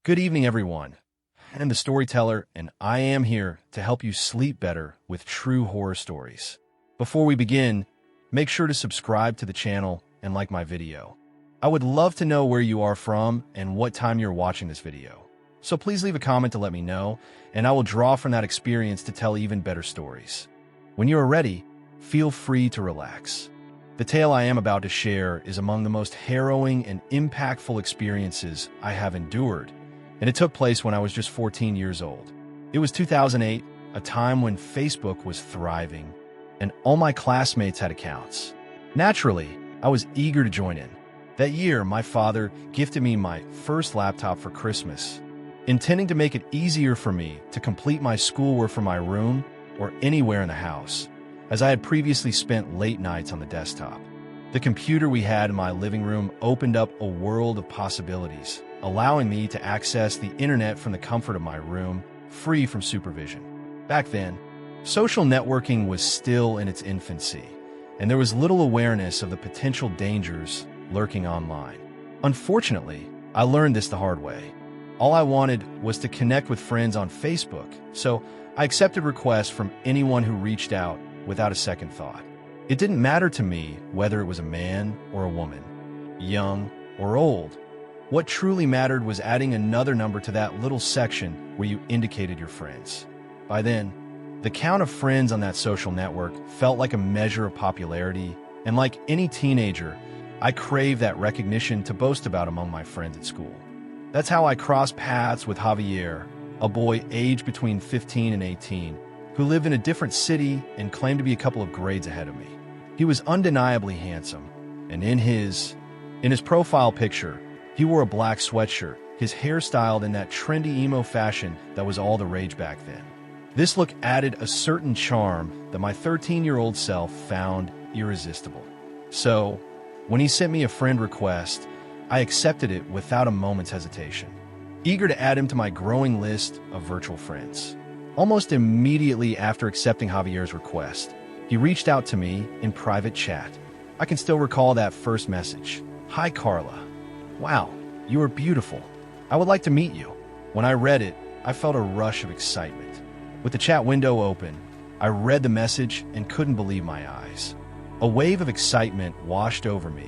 Good evening, everyone. I'm the storyteller, and I am here to help you sleep better with true horror stories. Before we begin, make sure to subscribe to the channel and like my video. I would love to know where you are from and what time you're watching this video. So please leave a comment to let me know, and I will draw from that experience to tell even better stories. When you are ready, feel free to relax. The tale I am about to share is among the most harrowing and impactful experiences I have endured, and it took place when I was just 14 years old. It was 2008, a time when Facebook was thriving, and all my classmates had accounts. Naturally, I was eager to join in. That year, my father gifted me my first laptop for Christmas, intending to make it easier for me to complete my schoolwork from my room or anywhere in the house, as I had previously spent late nights on the desktop. The computer we had in my living room opened up a world of possibilities, allowing me to access the internet from the comfort of my room, free from supervision. Back then, social networking was still in its infancy, and there was little awareness of the potential dangers lurking online. Unfortunately, I learned this the hard way. All I wanted was to connect with friends on Facebook, so I accepted requests from anyone who reached out without a second thought. It didn't matter to me whether it was a man or a woman, young or old. What truly mattered was adding another number to that little section where you indicated your friends. By then, the count of friends on that social network felt like a measure of popularity, and like any teenager, I craved that recognition to boast about among my friends at school. That's how I crossed paths with Javier, a boy aged between 15 and 18, who lived in a different city and claimed to be a couple of grades ahead of me. He was undeniably handsome, and in his profile picture, he wore a black sweatshirt, his hair styled in that trendy emo fashion that was all the rage back then. This look added a certain charm that my 13-year-old self found irresistible. So, when he sent me a friend request, I accepted it without a moment's hesitation, eager to add him to my growing list of virtual friends. Almost immediately after accepting Javier's request, he reached out to me in private chat. I can still recall that first message. "Hi, Carla. Wow, you are beautiful. I would like to meet you." When I read it, I felt a rush of excitement. With the chat window open, I read the message and couldn't believe my eyes. A wave of excitement washed over me,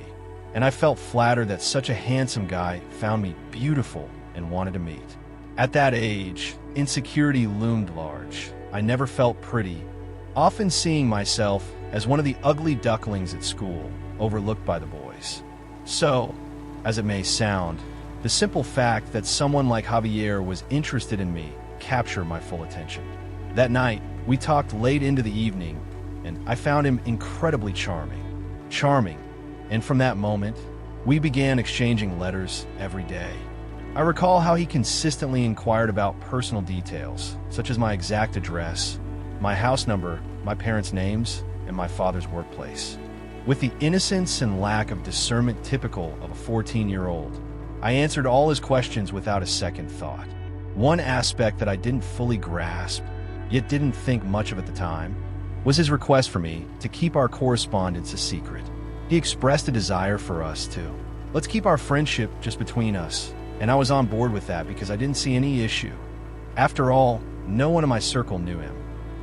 and I felt flattered that such a handsome guy found me beautiful and wanted to meet. At that age, insecurity loomed large. I never felt pretty, often seeing myself as one of the ugly ducklings at school, overlooked by the boys. So, as it may sound, the simple fact that someone like Javier was interested in me captured my full attention. That night, we talked late into the evening, and I found him incredibly charming, and from that moment, we began exchanging letters every day. I recall how he consistently inquired about personal details, such as my exact address, my house number, my parents' names, and my father's workplace. With the innocence and lack of discernment typical of a 14-year-old, I answered all his questions without a second thought. One aspect that I didn't fully grasp, yet didn't think much of at the time, was his request for me to keep our correspondence a secret. He expressed a desire for us to, let's keep our friendship just between us, and I was on board with that because I didn't see any issue. After all, no one in my circle knew him,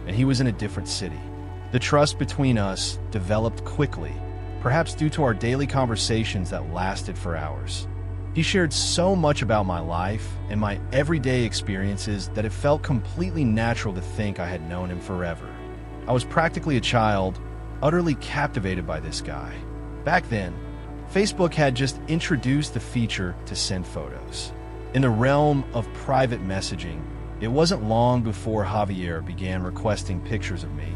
and he was in a different city. The trust between us developed quickly, perhaps due to our daily conversations that lasted for hours. He shared so much about my life and my everyday experiences that it felt completely natural to think I had known him forever. I was practically a child, utterly captivated by this guy. Back then, Facebook had just introduced the feature to send photos. In the realm of private messaging, it wasn't long before Javier began requesting pictures of me,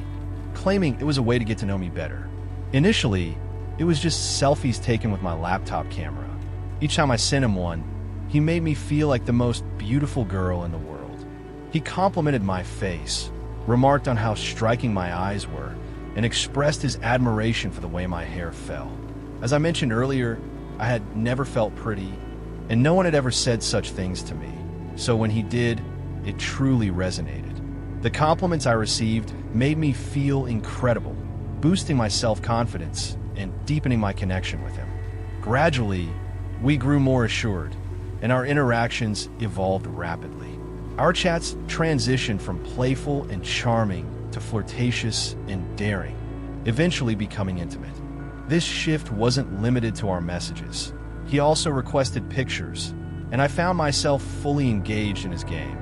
claiming it was a way to get to know me better. Initially, it was just selfies taken with my laptop camera. Each time I sent him one, he made me feel like the most beautiful girl in the world. He complimented my face, remarked on how striking my eyes were, and expressed his admiration for the way my hair fell. As I mentioned earlier, I had never felt pretty, and no one had ever said such things to me. So when he did, it truly resonated. The compliments I received made me feel incredible, boosting my self-confidence and deepening my connection with him. Gradually, we grew more assured, and our interactions evolved rapidly. Our chats transitioned from playful and charming to flirtatious and daring, eventually becoming intimate. This shift wasn't limited to our messages. He also requested pictures, and I found myself fully engaged in his game,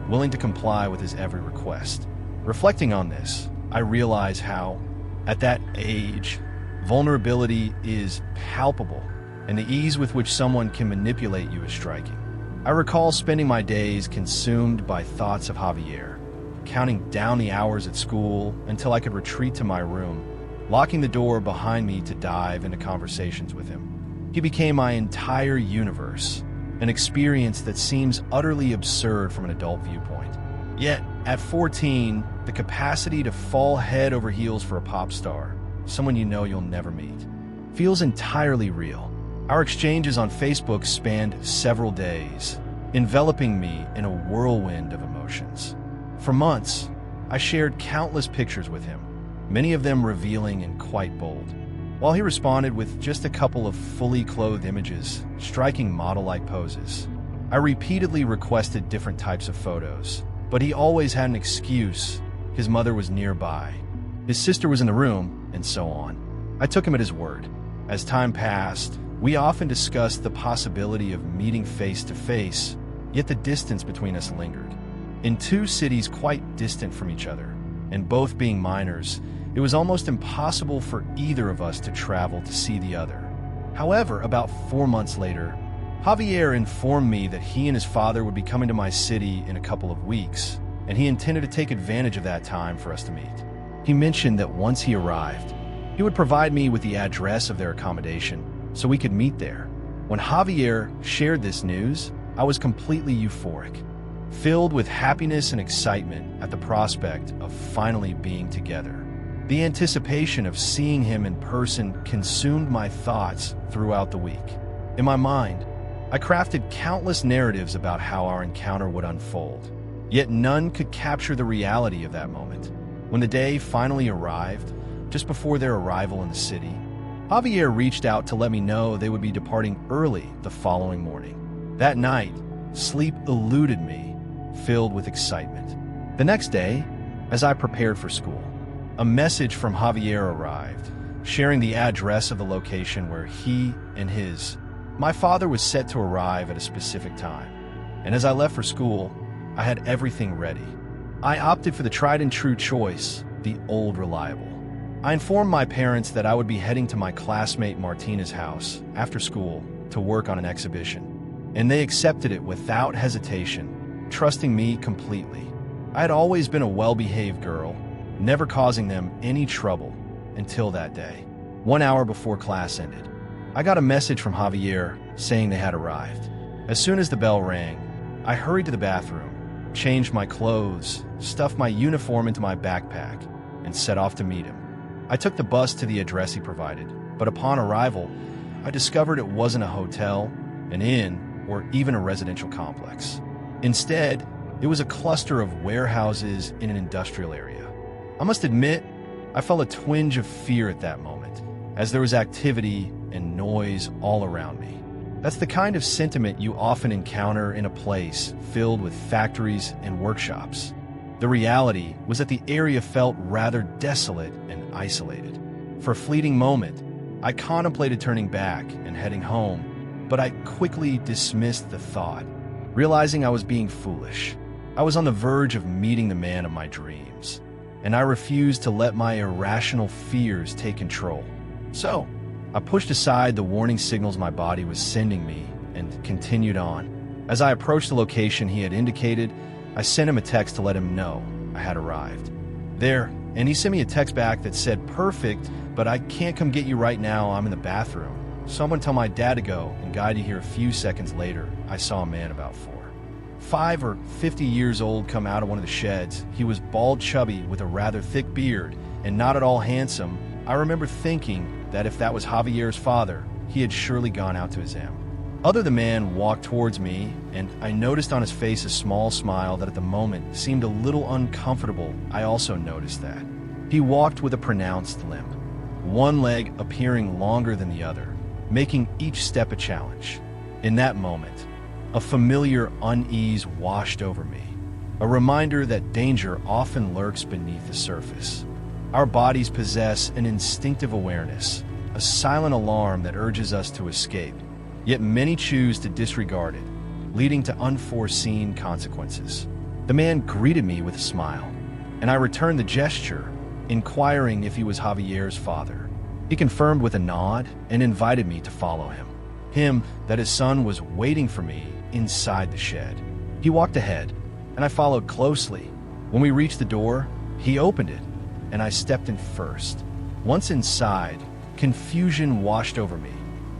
willing to comply with his every request. Reflecting on this, I realize how, at that age, vulnerability is palpable, and the ease with which someone can manipulate you is striking. I recall spending my days consumed by thoughts of Javier, counting down the hours at school until I could retreat to my room, locking the door behind me to dive into conversations with him. He became my entire universe, an experience that seems utterly absurd from an adult viewpoint. Yet, at 14, the capacity to fall head over heels for a pop star, someone you know you'll never meet, feels entirely real. Our exchanges on Facebook spanned several days, enveloping me in a whirlwind of emotions. For months, I shared countless pictures with him, many of them revealing and quite bold. While he responded with just a couple of fully clothed images, striking model-like poses, I repeatedly requested different types of photos, but he always had an excuse. His mother was nearby, his sister was in the room, and so on. I took him at his word. As time passed, we often discussed the possibility of meeting face to face, yet the distance between us lingered. In two cities quite distant from each other, and both being minors, it was almost impossible for either of us to travel to see the other. However, about 4 months later, Javier informed me that he and his father would be coming to my city in a couple of weeks, and he intended to take advantage of that time for us to meet. He mentioned that once he arrived, he would provide me with the address of their accommodation so we could meet there. When Javier shared this news, I was completely euphoric, filled with happiness and excitement at the prospect of finally being together. The anticipation of seeing him in person consumed my thoughts throughout the week. In my mind, I crafted countless narratives about how our encounter would unfold, yet none could capture the reality of that moment. When the day finally arrived, just before their arrival in the city, Javier reached out to let me know they would be departing early the following morning. That night, sleep eluded me, filled with excitement. The next day, as I prepared for school, a message from Javier arrived, sharing the address of the location where my father was set to arrive at a specific time. And as I left for school, I had everything ready. I opted for the tried and true choice, the old reliable. I informed my parents that I would be heading to my classmate Martina's house after school to work on an exhibition, and they accepted it without hesitation, trusting me completely. I had always been a well-behaved girl, never causing them any trouble until that day. 1 hour before class ended, I got a message from Javier saying they had arrived. As soon as the bell rang, I hurried to the bathroom, changed my clothes, stuffed my uniform into my backpack, and set off to meet him. I took the bus to the address he provided, but upon arrival, I discovered it wasn't a hotel, an inn, or even a residential complex. Instead, it was a cluster of warehouses in an industrial area. I must admit, I felt a twinge of fear at that moment, as there was activity and noise all around me. That's the kind of sentiment you often encounter in a place filled with factories and workshops. The reality was that the area felt rather desolate and isolated. For a fleeting moment, I contemplated turning back and heading home, but I quickly dismissed the thought, realizing I was being foolish. I was on the verge of meeting the man of my dreams, and I refused to let my irrational fears take control. So, I pushed aside the warning signals my body was sending me and continued on. As I approached the location he had indicated, I sent him a text to let him know I had arrived. And he sent me a text back that said, "Perfect, but I can't come get you right now, I'm in the bathroom. Someone tell my dad to go," and guided here a few seconds later, I saw a man about 5 or 50 years old come out of one of the sheds. He was bald chubby with a rather thick beard and not at all handsome. I remember thinking that if that was Javier's father, he had surely gone out to his M. The man walked towards me, and I noticed on his face a small smile that at the moment seemed a little uncomfortable. I also noticed that he walked with a pronounced limp, one leg appearing longer than the other, making each step a challenge. In that moment, A familiar unease washed over me, a reminder that danger often lurks beneath the surface. Our bodies possess an instinctive awareness, a silent alarm that urges us to escape, yet many choose to disregard it, leading to unforeseen consequences. The man greeted me with a smile, and I returned the gesture, inquiring if he was Javier's father. He confirmed with a nod and invited me to follow him, that his son was waiting for me inside the shed. He walked ahead, and I followed closely. When we reached the door, he opened it, and I stepped in first. Once inside, confusion washed over me.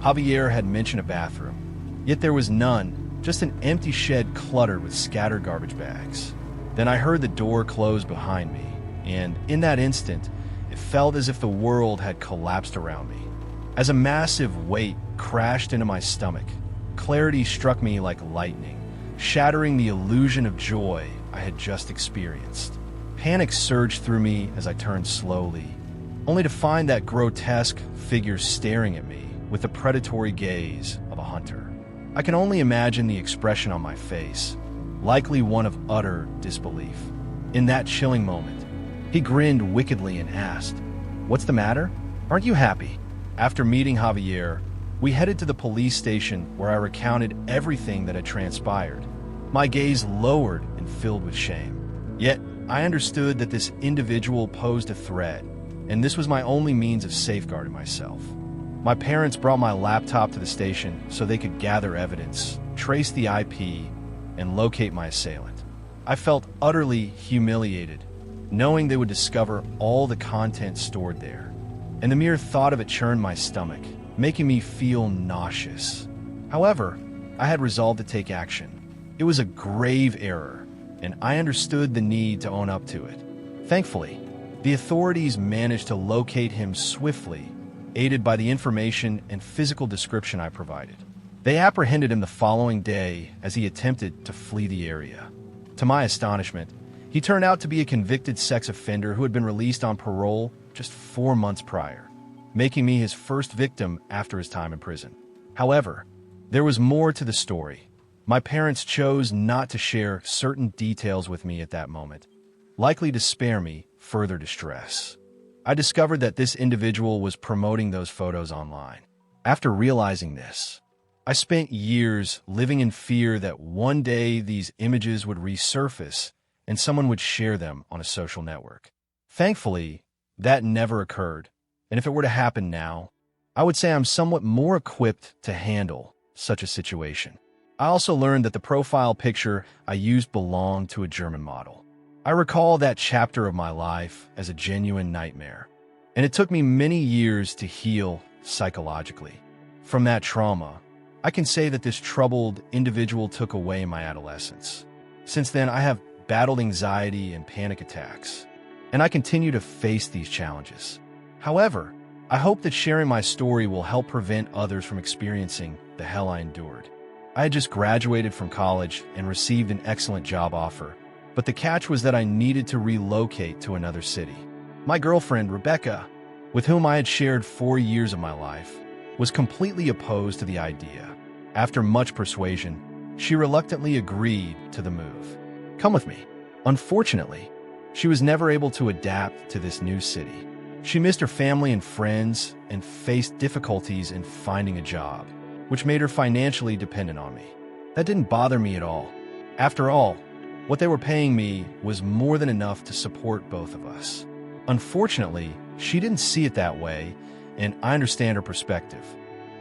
Javier had mentioned a bathroom, yet there was none, just an empty shed cluttered with scattered garbage bags. Then I heard the door close behind me, and in that instant, it felt as if the world had collapsed around me. As a massive weight crashed into my stomach, clarity struck me like lightning, shattering the illusion of joy I had just experienced. Panic surged through me as I turned slowly, only to find that grotesque figure staring at me with the predatory gaze of a hunter. I can only imagine the expression on my face, likely one of utter disbelief. In that chilling moment, he grinned wickedly and asked, "What's the matter? Aren't you happy?" After meeting Javier, we headed to the police station where I recounted everything that had transpired. My gaze lowered and filled with shame. Yet, I understood that this individual posed a threat, and this was my only means of safeguarding myself. My parents brought my laptop to the station so they could gather evidence, trace the IP, and locate my assailant. I felt utterly humiliated, knowing they would discover all the content stored there, and the mere thought of it churned my stomach, making me feel nauseous. However, I had resolved to take action. It was a grave error, and I understood the need to own up to it. Thankfully, the authorities managed to locate him swiftly, aided by the information and physical description I provided. They apprehended him the following day as he attempted to flee the area. To my astonishment, he turned out to be a convicted sex offender who had been released on parole just 4 months prior, making me his first victim after his time in prison. However, there was more to the story. My parents chose not to share certain details with me at that moment, likely to spare me further distress. I discovered that this individual was promoting those photos online. After realizing this, I spent years living in fear that one day these images would resurface and someone would share them on a social network. Thankfully, that never occurred, and if it were to happen now, I would say I'm somewhat more equipped to handle such a situation. I also learned that the profile picture I used belonged to a German model. I recall that chapter of my life as a genuine nightmare, and it took me many years to heal psychologically. From that trauma, I can say that this troubled individual took away my adolescence. Since then, I have battled anxiety and panic attacks, and I continue to face these challenges. However, I hope that sharing my story will help prevent others from experiencing the hell I endured. I had just graduated from college and received an excellent job offer, but the catch was that I needed to relocate to another city. My girlfriend, Rebecca, with whom I had shared 4 years of my life, was completely opposed to the idea. After much persuasion, she reluctantly agreed to the move. "Come with me." Unfortunately, she was never able to adapt to this new city. She missed her family and friends and faced difficulties in finding a job, which made her financially dependent on me. That didn't bother me at all. After all, what they were paying me was more than enough to support both of us. Unfortunately, she didn't see it that way, and I understand her perspective.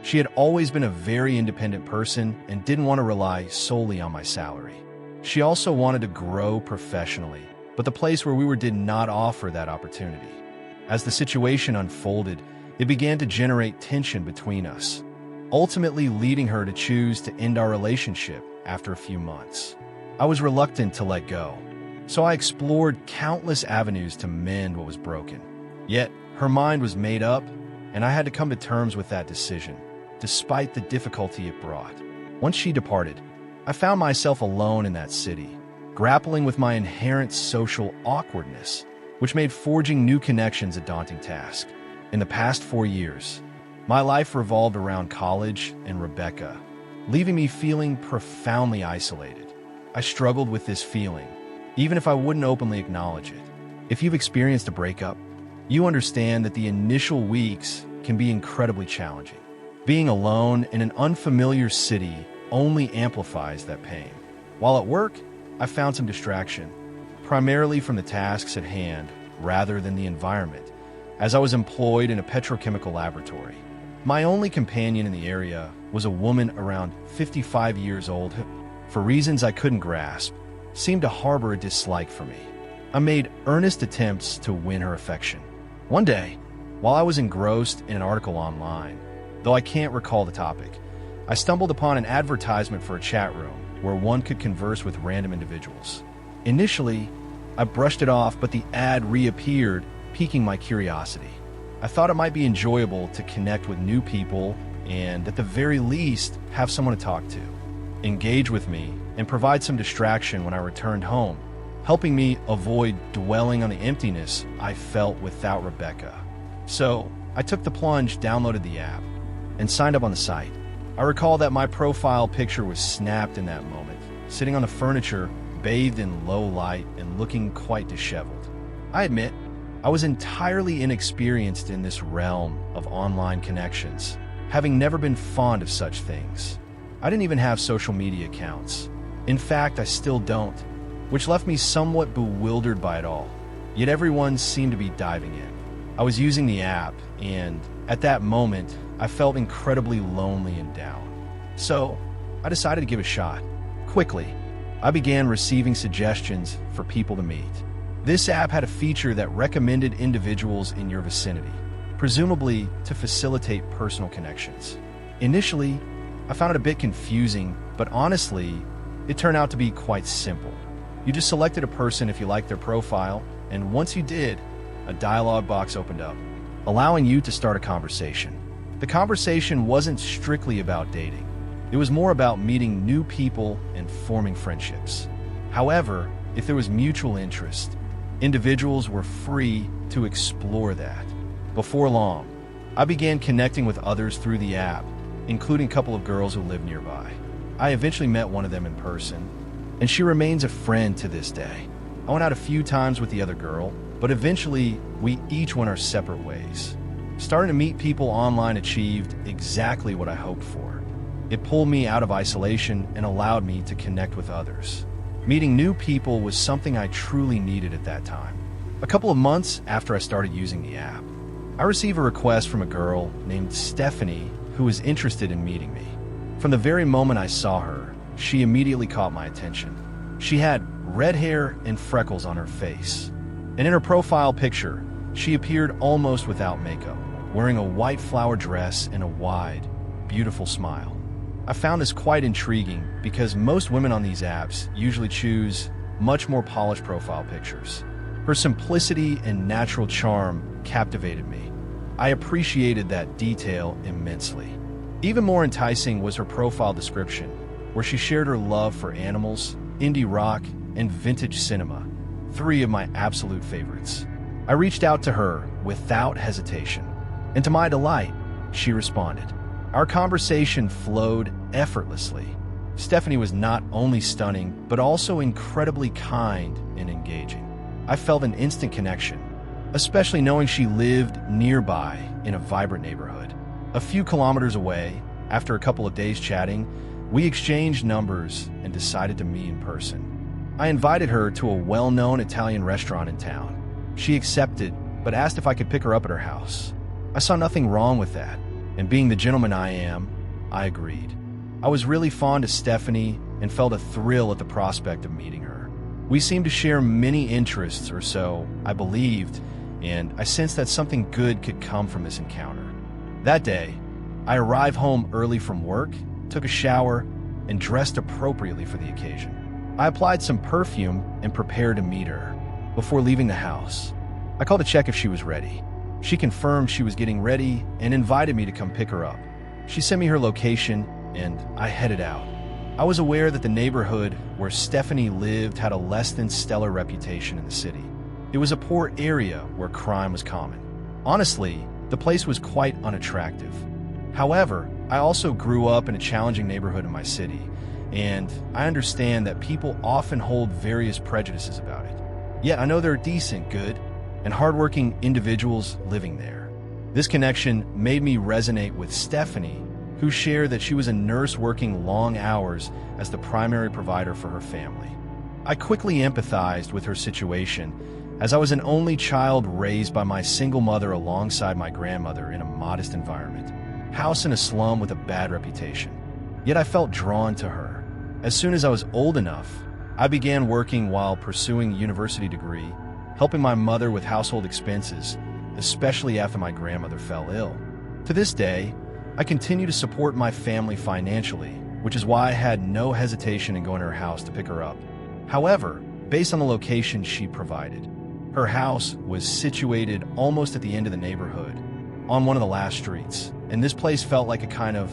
She had always been a very independent person and didn't want to rely solely on my salary. She also wanted to grow professionally, but the place where we were did not offer that opportunity. As the situation unfolded, it began to generate tension between us, ultimately leading her to choose to end our relationship after a few months. I was reluctant to let go, so I explored countless avenues to mend what was broken. Yet, her mind was made up, and I had to come to terms with that decision, despite the difficulty it brought. Once she departed, I found myself alone in that city, grappling with my inherent social awkwardness, which made forging new connections a daunting task. In the past 4 years, my life revolved around college and Rebecca, leaving me feeling profoundly isolated. I struggled with this feeling, even if I wouldn't openly acknowledge it. If you've experienced a breakup, you understand that the initial weeks can be incredibly challenging. Being alone in an unfamiliar city only amplifies that pain. While at work, I found some distraction, primarily from the tasks at hand rather than the environment, as I was employed in a petrochemical laboratory. My only companion in the area was a woman around 55 years old who, for reasons I couldn't grasp, seemed to harbor a dislike for me. I made earnest attempts to win her affection. One day, while I was engrossed in an article online, though I can't recall the topic, I stumbled upon an advertisement for a chat room where one could converse with random individuals. Initially, I brushed it off, but the ad reappeared, piquing my curiosity. I thought it might be enjoyable to connect with new people and, at the very least, have someone to talk to, engage with me, and provide some distraction when I returned home, helping me avoid dwelling on the emptiness I felt without Rebecca. So, I took the plunge, downloaded the app, and signed up on the site. I recall that my profile picture was snapped in that moment, sitting on the furniture, bathed in low light and looking quite disheveled. I admit, I was entirely inexperienced in this realm of online connections, having never been fond of such things. I didn't even have social media accounts. In fact, I still don't, which left me somewhat bewildered by it all. Yet everyone seemed to be diving in. I was using the app, and at that moment, I felt incredibly lonely and down. So, I decided to give it a shot. Quickly, I began receiving suggestions for people to meet. This app had a feature that recommended individuals in your vicinity, presumably to facilitate personal connections. Initially, I found it a bit confusing, but honestly, it turned out to be quite simple. You just selected a person if you liked their profile, and once you did, a dialog box opened up, allowing you to start a conversation. The conversation wasn't strictly about dating. It was more about meeting new people and forming friendships. However, if there was mutual interest, individuals were free to explore that. Before long, I began connecting with others through the app, including a couple of girls who lived nearby. I eventually met one of them in person, and she remains a friend to this day. I went out a few times with the other girl, but eventually we each went our separate ways. Starting to meet people online achieved exactly what I hoped for. It pulled me out of isolation and allowed me to connect with others. Meeting new people was something I truly needed at that time. A couple of months after I started using the app, I received a request from a girl named Stephanie who was interested in meeting me. From the very moment I saw her, she immediately caught my attention. She had red hair and freckles on her face, and in her profile picture, she appeared almost without makeup, wearing a white flower dress and a wide, beautiful smile. I found this quite intriguing because most women on these apps usually choose much more polished profile pictures. Her simplicity and natural charm captivated me. I appreciated that detail immensely. Even more enticing was her profile description, where she shared her love for animals, indie rock, and vintage cinema, three of my absolute favorites. I reached out to her without hesitation, and to my delight, she responded. Our conversation flowed effortlessly. Stephanie was not only stunning, but also incredibly kind and engaging. I felt an instant connection, especially knowing she lived nearby in a vibrant neighborhood. A few kilometers away, after a couple of days chatting, we exchanged numbers and decided to meet in person. I invited her to a well-known Italian restaurant in town. She accepted, but asked if I could pick her up at her house. I saw nothing wrong with that, and being the gentleman I am, I agreed. I was really fond of Stephanie and felt a thrill at the prospect of meeting her. We seemed to share many interests, or so I believed, and I sensed that something good could come from this encounter. That day, I arrived home early from work, took a shower, and dressed appropriately for the occasion. I applied some perfume and prepared to meet her. Before leaving the house, I called to check if she was ready. She confirmed she was getting ready and invited me to come pick her up. She sent me her location, and I headed out. I was aware that the neighborhood where Stephanie lived had a less than stellar reputation in the city. It was a poor area where crime was common. Honestly, the place was quite unattractive. However, I also grew up in a challenging neighborhood in my city, and I understand that people often hold various prejudices about it. Yet I know there are decent, good, and hardworking individuals living there. This connection made me resonate with Stephanie, who shared that she was a nurse working long hours as the primary provider for her family. I quickly empathized with her situation, as I was an only child raised by my single mother alongside my grandmother in a modest environment, house in a slum with a bad reputation. Yet I felt drawn to her. As soon as I was old enough, I began working while pursuing a university degree, helping my mother with household expenses, especially after my grandmother fell ill. To this day, I continue to support my family financially, which is why I had no hesitation in going to her house to pick her up. However, based on the location she provided, her house was situated almost at the end of the neighborhood, on one of the last streets, and this place felt like a kind of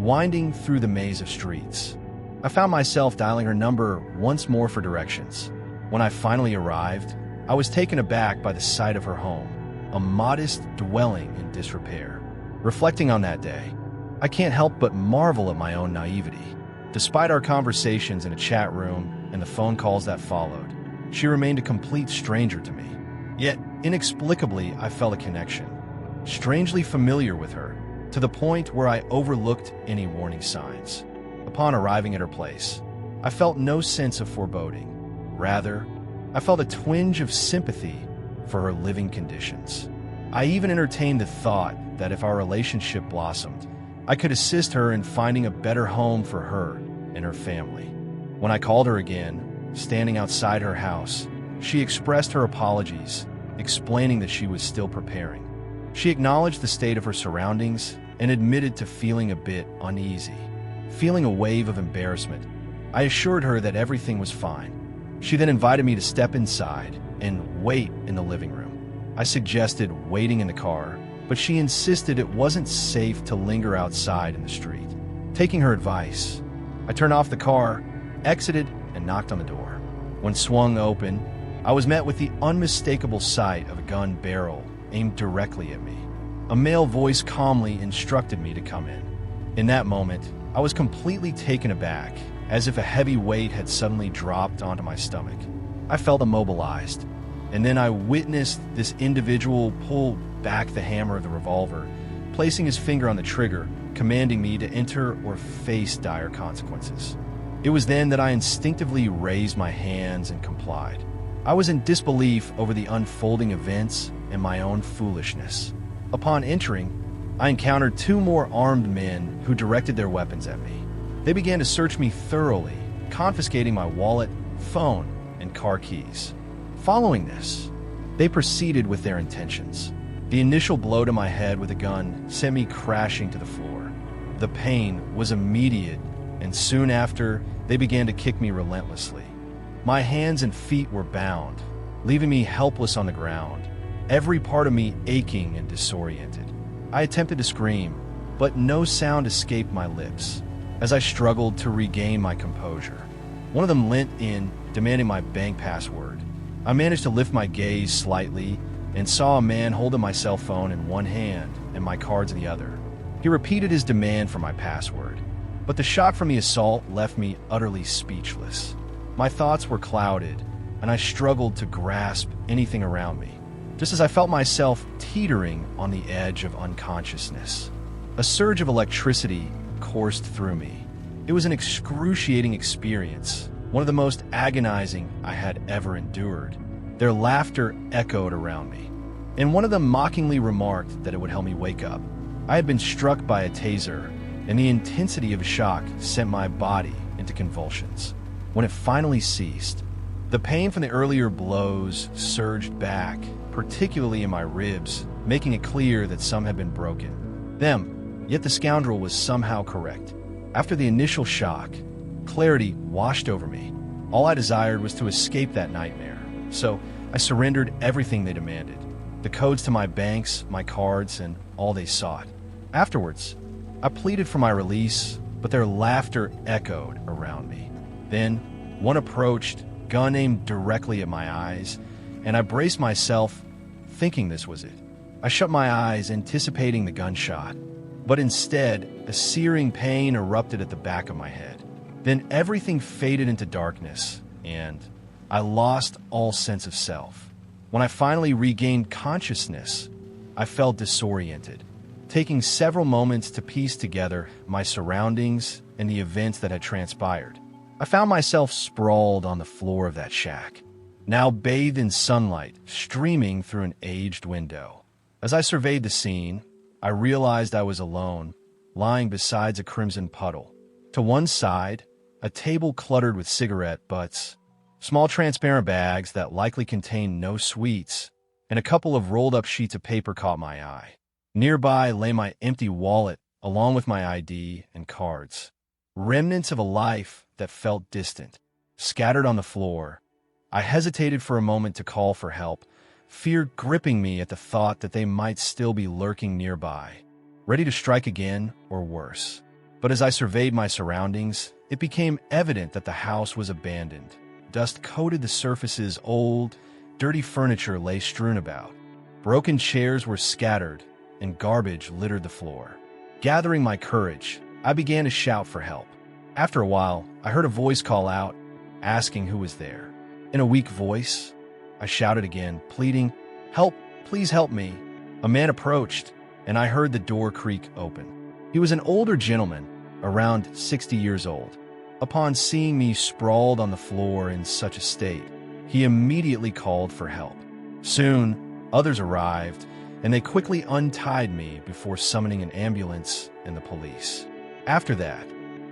winding through the maze of streets. I found myself dialing her number once more for directions. When I finally arrived, I was taken aback by the sight of her home, a modest dwelling in disrepair. Reflecting on that day, I can't help but marvel at my own naivety. Despite our conversations in a chat room and the phone calls that followed, she remained a complete stranger to me. Yet, inexplicably, I felt a connection, strangely familiar with her, to the point where I overlooked any warning signs. Upon arriving at her place, I felt no sense of foreboding. Rather, I felt a twinge of sympathy for her living conditions. I even entertained the thought that if our relationship blossomed, I could assist her in finding a better home for her and her family. When I called her again, standing outside her house, she expressed her apologies, explaining that she was still preparing. She acknowledged the state of her surroundings and admitted to feeling a bit uneasy. Feeling a wave of embarrassment, I assured her that everything was fine. She then invited me to step inside and wait in the living room. I suggested waiting in the car, but she insisted it wasn't safe to linger outside in the street. Taking her advice, I turned off the car, exited, and knocked on the door. When swung open, I was met with the unmistakable sight of a gun barrel aimed directly at me. A male voice calmly instructed me to come in. In that moment, I was completely taken aback, as if a heavy weight had suddenly dropped onto my stomach. I felt immobilized, and then I witnessed this individual pull back the hammer of the revolver, placing his finger on the trigger, commanding me to enter or face dire consequences. It was then that I instinctively raised my hands and complied. I was in disbelief over the unfolding events and my own foolishness. Upon entering, I encountered two more armed men who directed their weapons at me. They began to search me thoroughly, confiscating my wallet, phone, and car keys. Following this, they proceeded with their intentions. The initial blow to my head with a gun sent me crashing to the floor. The pain was immediate, and soon after, they began to kick me relentlessly. My hands and feet were bound, leaving me helpless on the ground, every part of me aching and disoriented. I attempted to scream, but no sound escaped my lips as I struggled to regain my composure. One of them leant in, demanding my bank password. I managed to lift my gaze slightly and saw a man holding my cell phone in one hand and my cards in the other. He repeated his demand for my password, but the shock from the assault left me utterly speechless. My thoughts were clouded, and I struggled to grasp anything around me, just as I felt myself teetering on the edge of unconsciousness. A surge of electricity coursed through me. It was an excruciating experience, one of the most agonizing I had ever endured. Their laughter echoed around me, and one of them mockingly remarked that it would help me wake up. I had been struck by a taser, and the intensity of shock sent my body into convulsions. When it finally ceased, the pain from the earlier blows surged back, particularly in my ribs, making it clear that some had been broken. Yet the scoundrel was somehow correct. After the initial shock, clarity washed over me. All I desired was to escape that nightmare, so I surrendered everything they demanded, the codes to my banks, my cards, and all they sought. Afterwards, I pleaded for my release, but their laughter echoed around me. Then, one approached, gun aimed directly at my eyes, and I braced myself, thinking this was it. I shut my eyes, anticipating the gunshot, but instead, a searing pain erupted at the back of my head. Then everything faded into darkness, and I lost all sense of self. When I finally regained consciousness, I felt disoriented, taking several moments to piece together my surroundings and the events that had transpired. I found myself sprawled on the floor of that shack, now bathed in sunlight streaming through an aged window. As I surveyed the scene, I realized I was alone, lying beside a crimson puddle. To one side, a table cluttered with cigarette butts, small transparent bags that likely contained no sweets, and a couple of rolled-up sheets of paper caught my eye. Nearby lay my empty wallet, along with my ID and cards. Remnants of a life that felt distant, scattered on the floor. I hesitated for a moment to call for help, fear gripping me at the thought that they might still be lurking nearby, ready to strike again or worse. But as I surveyed my surroundings, it became evident that the house was abandoned. Dust coated the surfaces, old, dirty furniture lay strewn about. Broken chairs were scattered, and garbage littered the floor. Gathering my courage, I began to shout for help. After a while, I heard a voice call out, asking who was there. In a weak voice, I shouted again, pleading, "Help, please help me." A man approached, and I heard the door creak open. He was an older gentleman, around 60 years old. Upon seeing me sprawled on the floor in such a state, he immediately called for help. Soon, others arrived, and they quickly untied me before summoning an ambulance and the police. After that,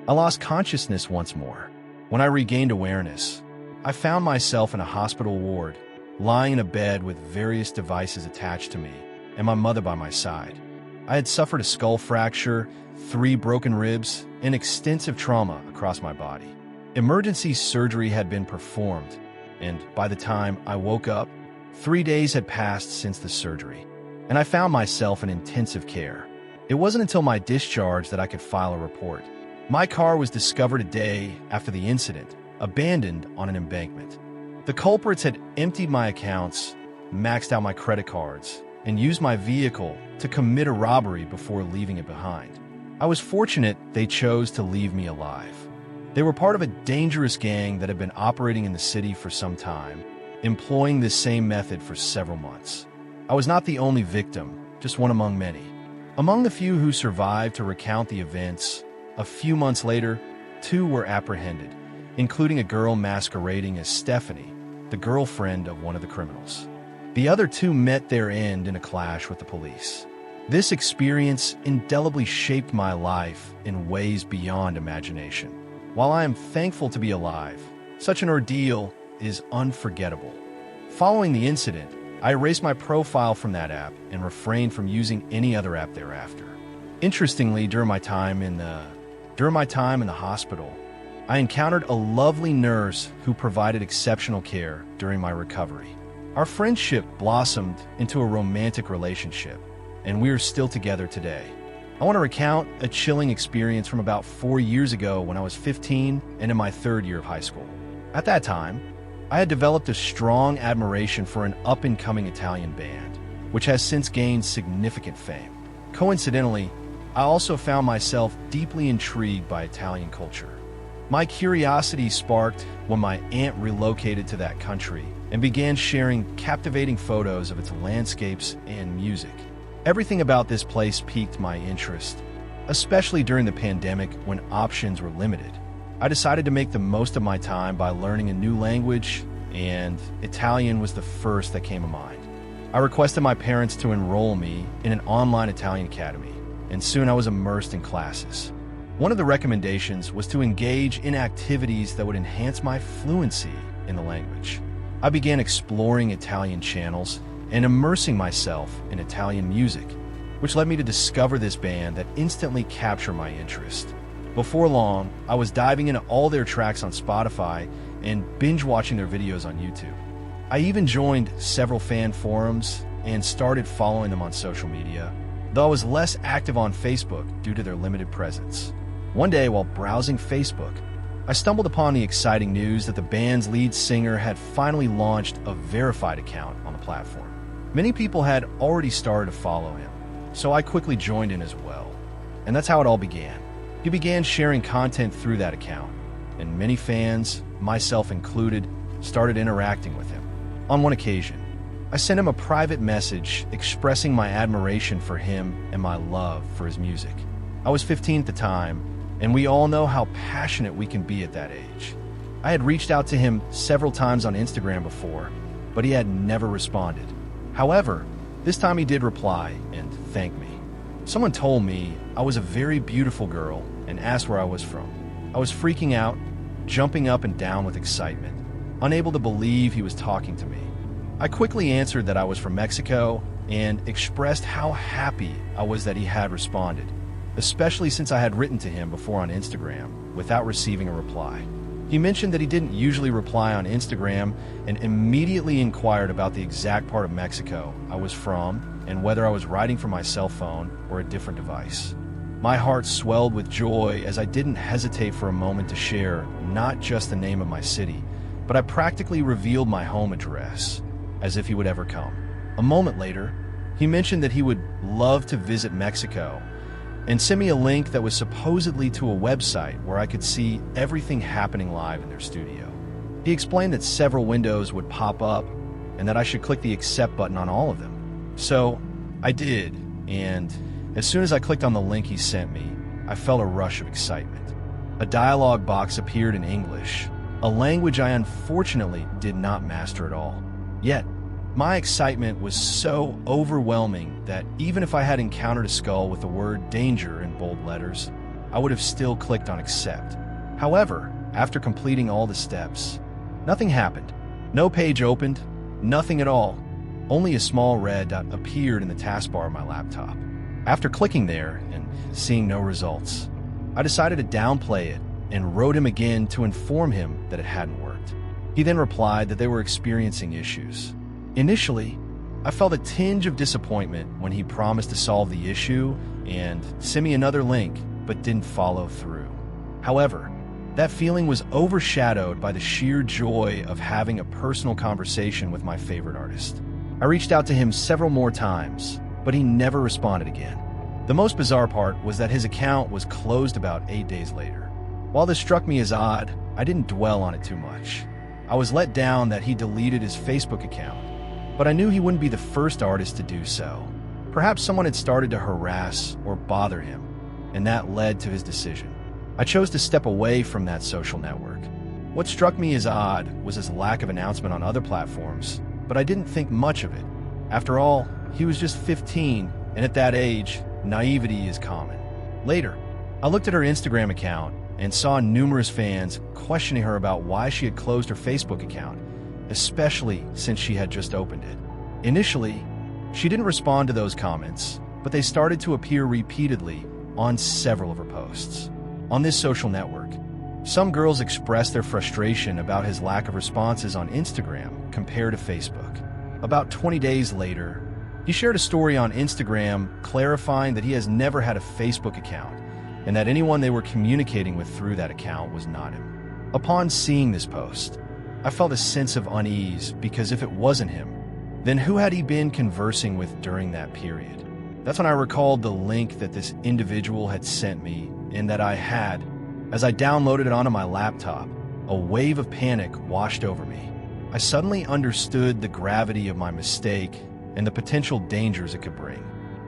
I lost consciousness once more. When I regained awareness, I found myself in a hospital ward, lying in a bed with various devices attached to me, and my mother by my side. I had suffered a skull fracture, 3 broken ribs, and extensive trauma across my body. Emergency surgery had been performed, and by the time I woke up, 3 days had passed since the surgery, and I found myself in intensive care. It wasn't until my discharge that I could file a report. My car was discovered a day after the incident, abandoned on an embankment. The culprits had emptied my accounts, maxed out my credit cards, and used my vehicle to commit a robbery before leaving it behind. I was fortunate they chose to leave me alive. They were part of a dangerous gang that had been operating in the city for some time, employing this same method for several months. I was not the only victim, just one among many. Among the few who survived to recount the events, a few months later, 2 were apprehended, including a girl masquerading as Stephanie, the girlfriend of one of the criminals. The other 2 met their end in a clash with the police. This experience indelibly shaped my life in ways beyond imagination. While I am thankful to be alive, such an ordeal is unforgettable. Following the incident, I erased my profile from that app and refrained from using any other app thereafter. Interestingly, during my time in the hospital, I encountered a lovely nurse who provided exceptional care during my recovery. Our friendship blossomed into a romantic relationship, and we are still together today. I want to recount a chilling experience from about 4 years ago when I was 15 and in my 3rd year of high school. At that time, I had developed a strong admiration for an up-and-coming Italian band, which has since gained significant fame. Coincidentally, I also found myself deeply intrigued by Italian culture. My curiosity sparked when my aunt relocated to that country and began sharing captivating photos of its landscapes and music. Everything about this place piqued my interest, especially during the pandemic when options were limited. I decided to make the most of my time by learning a new language, and Italian was the first that came to mind. I requested my parents to enroll me in an online Italian academy, and soon I was immersed in classes. One of the recommendations was to engage in activities that would enhance my fluency in the language. I began exploring Italian channels and immersing myself in Italian music, which led me to discover this band that instantly captured my interest. Before long, I was diving into all their tracks on Spotify and binge-watching their videos on YouTube. I even joined several fan forums and started following them on social media, though I was less active on Facebook due to their limited presence. One day, while browsing Facebook, I stumbled upon the exciting news that the band's lead singer had finally launched a verified account on the platform. Many people had already started to follow him, so I quickly joined in as well. And that's how it all began. He began sharing content through that account, and many fans, myself included, started interacting with him. On one occasion, I sent him a private message expressing my admiration for him and my love for his music. I was 15 at the time, and we all know how passionate we can be at that age. I had reached out to him several times on Instagram before, but he had never responded. However, this time he did reply and thanked me. Someone told me I was a very beautiful girl and asked where I was from. I was freaking out, jumping up and down with excitement, unable to believe he was talking to me. I quickly answered that I was from Mexico and expressed how happy I was that he had responded, especially since I had written to him before on Instagram without receiving a reply. He mentioned that he didn't usually reply on Instagram and immediately inquired about the exact part of Mexico I was from and whether I was writing from my cell phone or a different device. My heart swelled with joy as I didn't hesitate for a moment to share not just the name of my city, but I practically revealed my home address, as if he would ever come. A moment later, he mentioned that he would love to visit Mexico and sent me a link that was supposedly to a website where I could see everything happening live in their studio. He explained that several windows would pop up and that I should click the accept button on all of them. So I did, and as soon as I clicked on the link he sent me, I felt a rush of excitement. A dialogue box appeared in English, a language I unfortunately did not master at all. Yet, my excitement was so overwhelming that even if I had encountered a skull with the word danger in bold letters, I would have still clicked on accept. However, after completing all the steps, nothing happened. No page opened, nothing at all. Only a small red dot appeared in the taskbar of my laptop. After clicking there and seeing no results, I decided to downplay it and wrote him again to inform him that it hadn't worked. He then replied that they were experiencing issues. Initially, I felt a tinge of disappointment when he promised to solve the issue and send me another link, but didn't follow through. However, that feeling was overshadowed by the sheer joy of having a personal conversation with my favorite artist. I reached out to him several more times, but he never responded again. The most bizarre part was that his account was closed about 8 days later. While this struck me as odd, I didn't dwell on it too much. I was let down that he deleted his Facebook account, but I knew he wouldn't be the first artist to do so. Perhaps someone had started to harass or bother him, and that led to his decision. I chose to step away from that social network. What struck me as odd was his lack of announcement on other platforms, but I didn't think much of it. After all, he was just 15, and at that age, naivety is common. Later, I looked at her Instagram account and saw numerous fans questioning her about why she had closed her Facebook account, especially since she had just opened it. Initially, she didn't respond to those comments, but they started to appear repeatedly on several of her posts. On this social network, some girls expressed their frustration about his lack of responses on Instagram compared to Facebook. About 20 days later, he shared a story on Instagram clarifying that he has never had a Facebook account and that anyone they were communicating with through that account was not him. Upon seeing this post, I felt a sense of unease because if it wasn't him, then who had he been conversing with during that period? That's when I recalled the link that this individual had sent me and that I had. As I downloaded it onto my laptop, a wave of panic washed over me. I suddenly understood the gravity of my mistake and the potential dangers it could bring.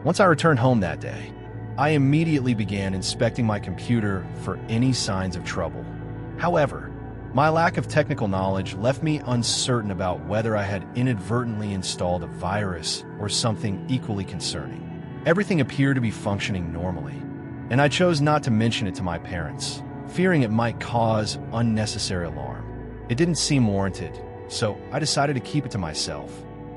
Once I returned home that day, I immediately began inspecting my computer for any signs of trouble. However, my lack of technical knowledge left me uncertain about whether I had inadvertently installed a virus or something equally concerning. Everything appeared to be functioning normally, and I chose not to mention it to my parents, fearing it might cause unnecessary alarm. It didn't seem warranted, so I decided to keep it to myself.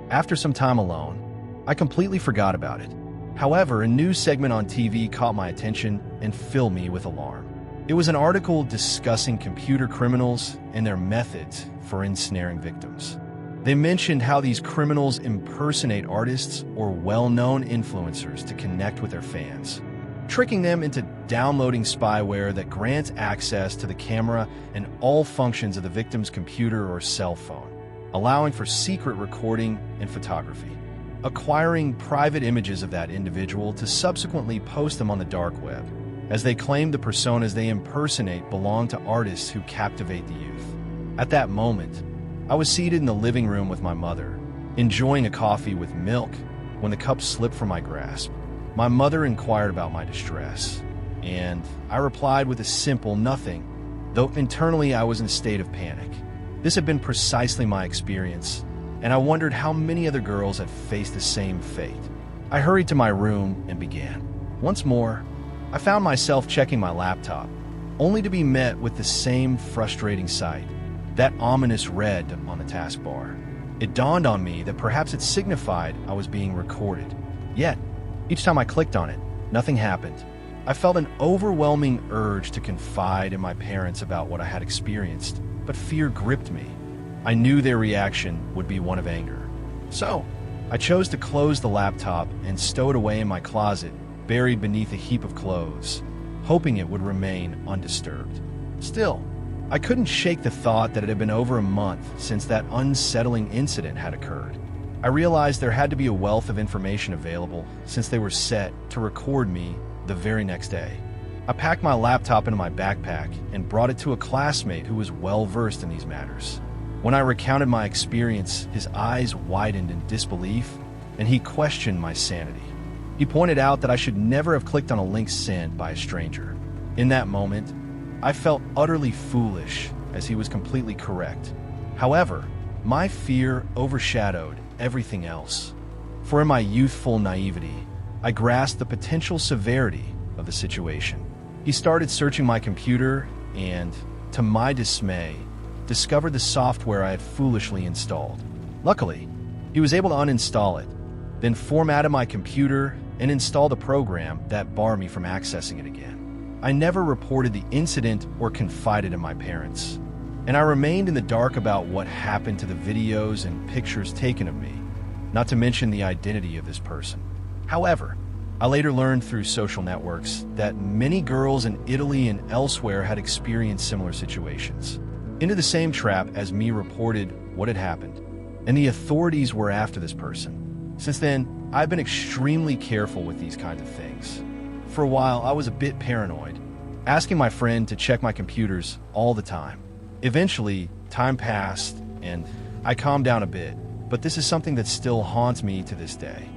After some time alone, I completely forgot about it. However, a news segment on TV caught my attention and filled me with alarm. It was an article discussing computer criminals and their methods for ensnaring victims. They mentioned how these criminals impersonate artists or well-known influencers to connect with their fans, tricking them into downloading spyware that grants access to the camera and all functions of the victim's computer or cell phone, allowing for secret recording and photography. acquiring private images of that individual to subsequently post them on the dark web, as they claim the personas they impersonate belong to artists who captivate the youth. At that moment, I was seated in the living room with my mother, enjoying a coffee with milk, when the cup slipped from my grasp. My mother inquired about my distress, and I replied with a simple nothing, though internally I was in a state of panic. This had been precisely my experience, and I wondered how many other girls had faced the same fate. I hurried to my room and began. Once more, I found myself checking my laptop, only to be met with the same frustrating sight, that ominous red on the taskbar. It dawned on me that perhaps it signified I was being recorded. Yet, each time I clicked on it, nothing happened. I felt an overwhelming urge to confide in my parents about what I had experienced, but fear gripped me. I knew their reaction would be one of anger. So, I chose to close the laptop and stow it away in my closet, buried beneath a heap of clothes, hoping it would remain undisturbed. Still, I couldn't shake the thought that it had been over a month since that unsettling incident had occurred. I realized there had to be a wealth of information available since they were set to record me the very next day. I packed my laptop into my backpack and brought it to a classmate who was well-versed in these matters. When I recounted my experience, his eyes widened in disbelief, and he questioned my sanity. He pointed out that I should never have clicked on a link sent by a stranger. In that moment, I felt utterly foolish, as he was completely correct. However, my fear overshadowed everything else. For in my youthful naivety, I grasped the potential severity of the situation. He started searching my computer and, to my dismay, discovered the software I had foolishly installed. Luckily, he was able to uninstall it, then formatted my computer and installed a program that barred me from accessing it again. I never reported the incident or confided in my parents, and I remained in the dark about what happened to the videos and pictures taken of me, not to mention the identity of this person. However, I later learned through social networks that many girls in Italy and elsewhere had experienced similar situations, into the same trap as me reported what had happened, and the authorities were after this person. Since then, I've been extremely careful with these kinds of things. For a while, I was a bit paranoid, asking my friend to check my computers all the time. Eventually, time passed, and I calmed down a bit, but this is something that still haunts me to this day.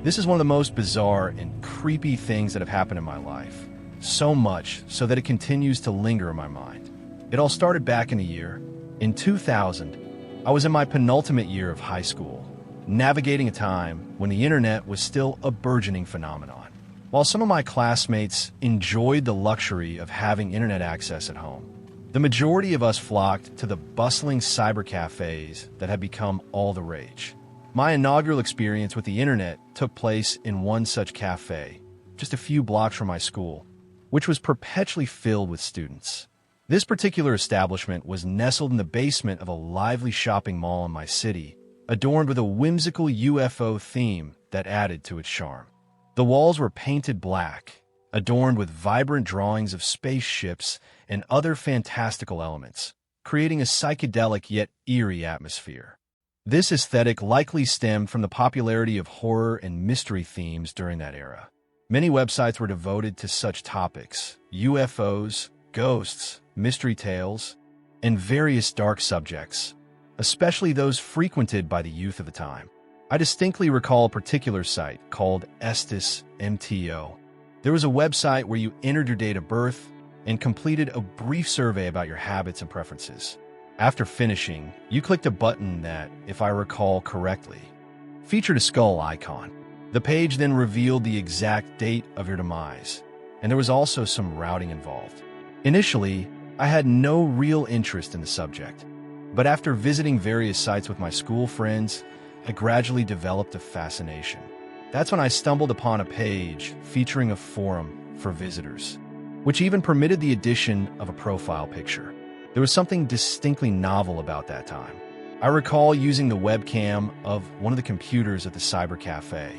This is one of the most bizarre and creepy things that have happened in my life, so much so that it continues to linger in my mind. It all started back in a year. In 2000, I was in my penultimate year of high school, navigating a time when the internet was still a burgeoning phenomenon. While some of my classmates enjoyed the luxury of having internet access at home, the majority of us flocked to the bustling cyber cafes that had become all the rage. My inaugural experience with the internet took place in one such cafe, just a few blocks from my school, which was perpetually filled with students. This particular establishment was nestled in the basement of a lively shopping mall in my city, adorned with a whimsical UFO theme that added to its charm. The walls were painted black, adorned with vibrant drawings of spaceships and other fantastical elements, creating a psychedelic yet eerie atmosphere. This aesthetic likely stemmed from the popularity of horror and mystery themes during that era. Many websites were devoted to such topics: UFOs, ghosts, mystery tales, and various dark subjects, especially those frequented by the youth of the time. I distinctly recall a particular site called Estes MTO. There was a website where you entered your date of birth and completed a brief survey about your habits and preferences. After finishing, you clicked a button that, if I recall correctly, featured a skull icon. The page then revealed the exact date of your demise, and there was also some routing involved. Initially, I had no real interest in the subject, but after visiting various sites with my school friends, I gradually developed a fascination. That's when I stumbled upon a page featuring a forum for visitors, which even permitted the addition of a profile picture. There was something distinctly novel about that time. I recall using the webcam of one of the computers at the cyber cafe,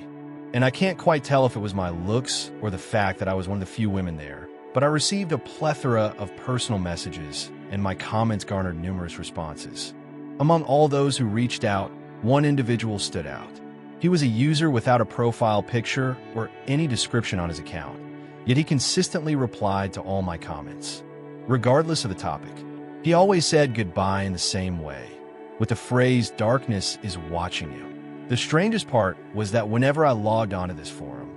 and I can't quite tell if it was my looks or the fact that I was one of the few women there, but I received a plethora of personal messages, and my comments garnered numerous responses. Among all those who reached out, one individual stood out. He was a user without a profile picture or any description on his account, yet he consistently replied to all my comments. Regardless of the topic, he always said goodbye in the same way, with the phrase, "Darkness is watching you." The strangest part was that whenever I logged onto this forum,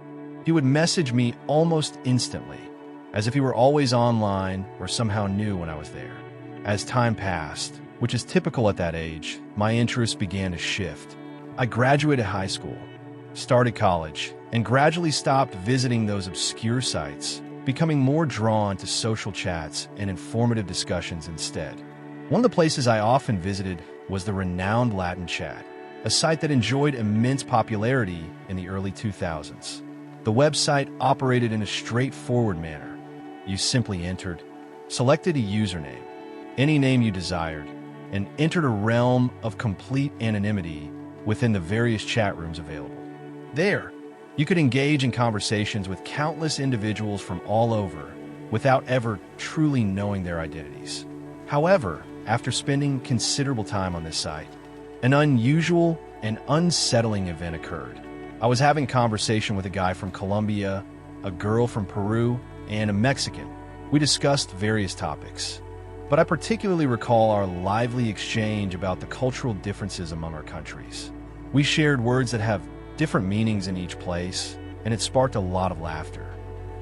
he would message me almost instantly, as if he were always online or somehow knew when I was there. As time passed, which is typical at that age, my interests began to shift. I graduated high school, started college, and gradually stopped visiting those obscure sites, becoming more drawn to social chats and informative discussions instead. One of the places I often visited was the renowned Latin Chat, a site that enjoyed immense popularity in the early 2000s. The website operated in a straightforward manner. You simply entered, selected a username, any name you desired, and entered a realm of complete anonymity within the various chat rooms available. There, you could engage in conversations with countless individuals from all over without ever truly knowing their identities. However, after spending considerable time on this site, an unusual and unsettling event occurred. I was having a conversation with a guy from Colombia, a girl from Peru, and a Mexican. We discussed various topics, but I particularly recall our lively exchange about the cultural differences among our countries. We shared words that have different meanings in each place, and it sparked a lot of laughter.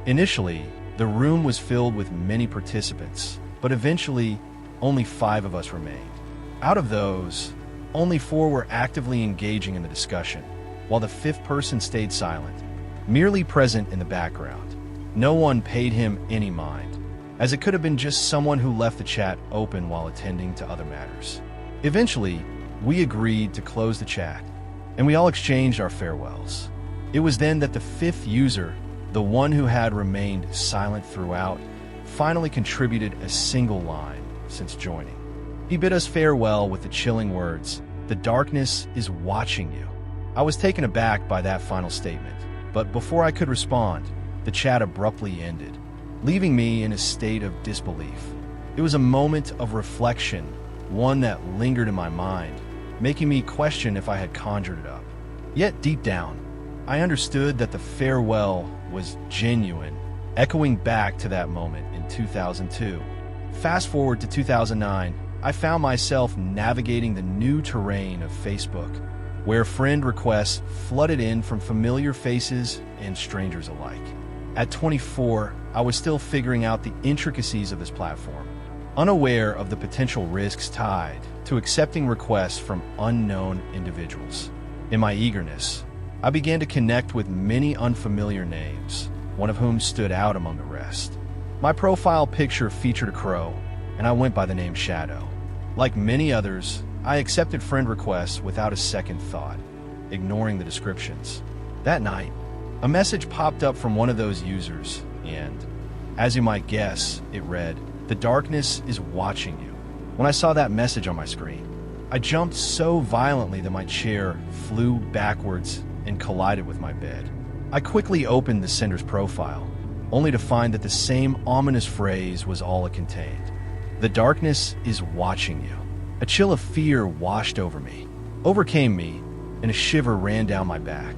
Initially, the room was filled with many participants, but eventually, only 5 of us remained. Out of those, only 4 were actively engaging in the discussion, while the 5th person stayed silent, merely present in the background. No one paid him any mind, as it could have been just someone who left the chat open while attending to other matters. Eventually, we agreed to close the chat, and we all exchanged our farewells. It was then that the 5th user, the one who had remained silent throughout, finally contributed a single line since joining. He bid us farewell with the chilling words, "The darkness is watching you." I was taken aback by that final statement, but before I could respond, the chat abruptly ended, leaving me in a state of disbelief. It was a moment of reflection, one that lingered in my mind, making me question if I had conjured it up. Yet deep down, I understood that the farewell was genuine, echoing back to that moment in 2002. Fast forward to 2009, I found myself navigating the new terrain of Facebook, where friend requests flooded in from familiar faces and strangers alike. At 24, I was still figuring out the intricacies of this platform, unaware of the potential risks tied to accepting requests from unknown individuals. In my eagerness, I began to connect with many unfamiliar names, one of whom stood out among the rest. My profile picture featured a crow, and I went by the name Shadow. Like many others, I accepted friend requests without a second thought, ignoring the descriptions. That night, a message popped up from one of those users, and, as you might guess, it read, "The darkness is watching you." When I saw that message on my screen, I jumped so violently that my chair flew backwards and collided with my bed. I quickly opened the sender's profile, only to find that the same ominous phrase was all it contained. "The darkness is watching you." A chill of fear washed over me, overcame me, and a shiver ran down my back.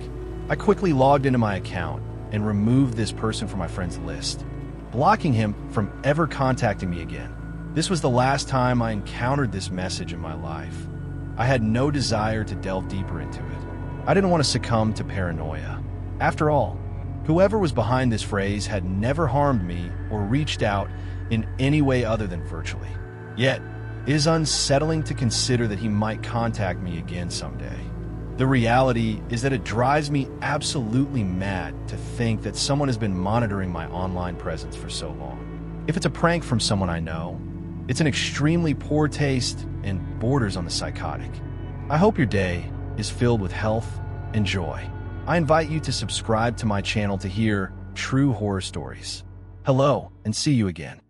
I quickly logged into my account and removed this person from my friends list, blocking him from ever contacting me again. This was the last time I encountered this message in my life. I had no desire to delve deeper into it. I didn't want to succumb to paranoia. After all, whoever was behind this phrase had never harmed me or reached out in any way other than virtually. Yet, it is unsettling to consider that he might contact me again someday. The reality is that it drives me absolutely mad to think that someone has been monitoring my online presence for so long. If it's a prank from someone I know, it's an extremely poor taste and borders on the psychotic. I hope your day is filled with health and joy. I invite you to subscribe to my channel to hear true horror stories. Hello, and see you again.